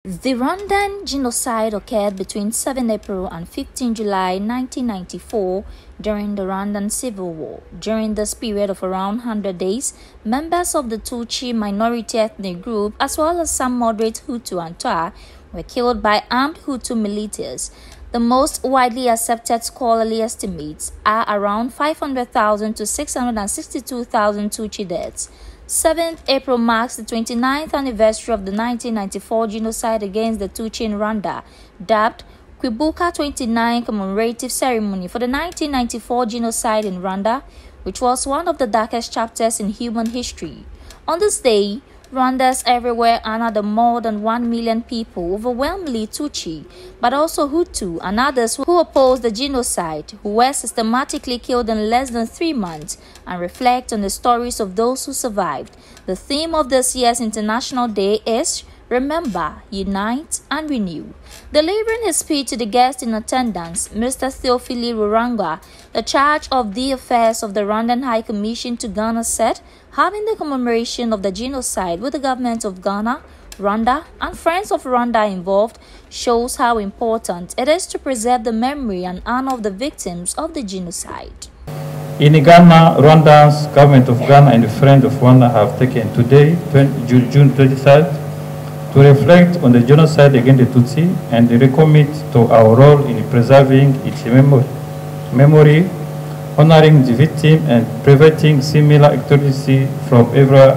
The Rwandan genocide occurred between 7 April and 15 July 1994 during the Rwandan Civil War. During this period of around 100 days, members of the Tutsi minority ethnic group, as well as some moderate Hutu and Twa, were killed by armed Hutu militias. The most widely accepted scholarly estimates are around 500,000 to 662,000 Tutsi deaths. 7th April marks the 29th anniversary of the 1994 genocide against the Tutsi in Rwanda, dubbed Kwibuka 29 commemorative ceremony for the 1994 genocide in Rwanda, which was one of the darkest chapters in human history. On this day, Rwandans everywhere honor the more than 1 million people, overwhelmingly Tutsi, but also Hutu and others who opposed the genocide, who were systematically killed in less than 3 months, and reflect on the stories of those who survived. The theme of this year's International Day is Remember, Unite, and Renew. Delivering his speech to the guests in attendance, Mr. Theophile Rurangwa, the charge of the affairs of the Rwandan High Commission to Ghana, said having the commemoration of the genocide with the government of Ghana, Rwanda, and Friends of Rwanda involved shows how important it is to preserve the memory and honor of the victims of the genocide. In Ghana, Rwanda's government of Ghana and the Friends of Rwanda have taken today, June 23rd, to reflect on the genocide against the Tutsi and recommit to our role in preserving its memory, honoring the victim, and preventing similar atrocities from ever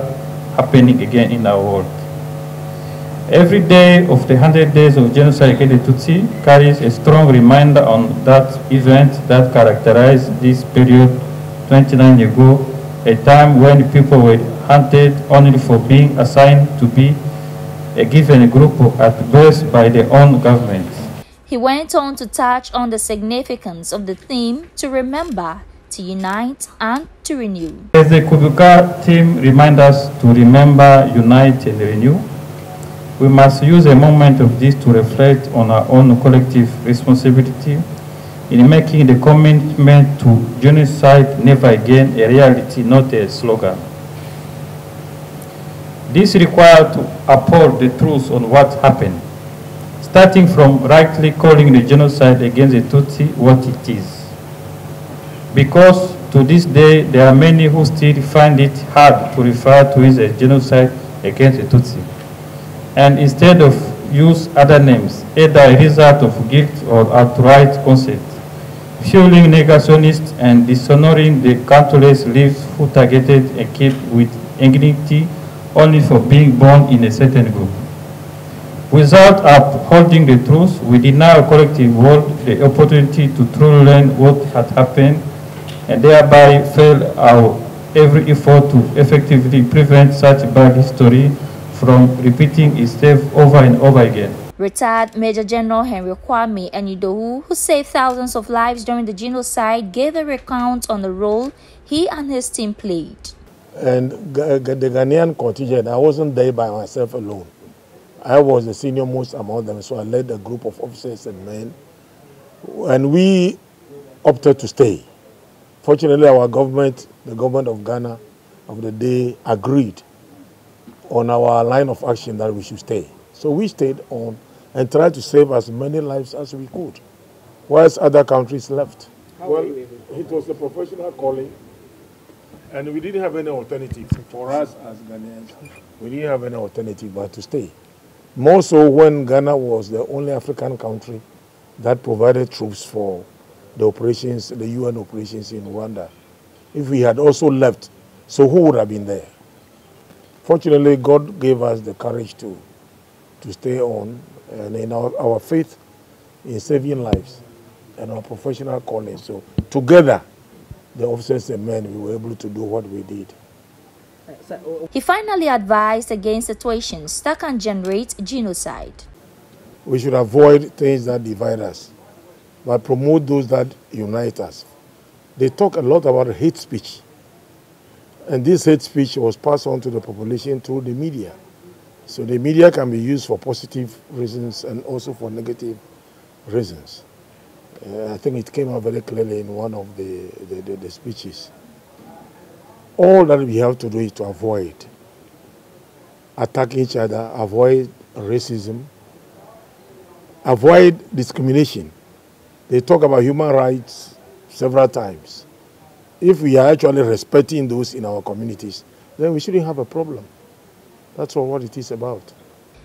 happening again in our world. Every day of the 100 days of genocide against the Tutsi carries a strong reminder on that event that characterized this period 29 years ago, a time when people were hunted only for being assigned to be a given group at birth by their own government. He went on to touch on the significance of the theme to remember, to unite, and to renew. As the Kwibuka theme reminds us to remember, unite, and renew, we must use a moment of this to reflect on our own collective responsibility in making the commitment to genocide never again a reality, not a slogan. This required to uphold the truth on what happened, starting from rightly calling the genocide against the Tutsi what it is. Because to this day, there are many who still find it hard to refer to it as genocide against the Tutsi, and instead of use other names, either a result of guilt or outright consent, fueling negationists and dishonoring the countless lives who targeted and kept with indignity only for being born in a certain group. Without upholding the truth, we deny our collective world the opportunity to truly learn what had happened and thereby fail our every effort to effectively prevent such bad history from repeating itself over and over again. Retired Major General Henry Kwame Enidowu, who saved thousands of lives during the genocide, gave a recount on the role he and his team played. And the Ghanaian contingent, I wasn't there by myself alone. I was the senior most among them, so I led a group of officers and men. And we opted to stay. Fortunately, our government, the government of Ghana of the day, agreed on our line of action that we should stay. So we stayed on and tried to save as many lives as we could, whilst other countries left. Well, it was a professional calling. And we didn't have any alternative. For us as Ghanaians, we didn't have any alternative but to stay. More so when Ghana was the only African country that provided troops for the operations, the UN operations in Rwanda. If we had also left, so who would have been there? Fortunately, God gave us the courage to stay on, and in our faith in saving lives and our professional calling. So together, the officers and men, we were able to do what we did. He finally advised against situations that can generate genocide. We should avoid things that divide us, but promote those that unite us. They talk a lot about hate speech, and this hate speech was passed on to the population through the media. So the media can be used for positive reasons and also for negative reasons. I think it came out very clearly in one of the speeches. All that we have to do is to avoid attacking each other, avoid racism, avoid discrimination. They talk about human rights several times. If we are actually respecting those in our communities, then we shouldn't have a problem. That's all what it is about.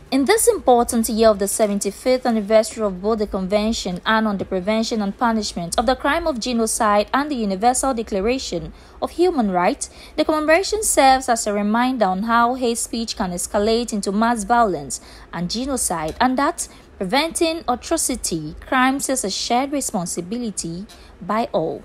In this important year of the 75th anniversary of both the Convention on the Prevention and Punishment of the Crime of Genocide and the Universal Declaration of Human Rights, the commemoration serves as a reminder on how hate speech can escalate into mass violence and genocide, and that preventing atrocity crimes is a shared responsibility by all.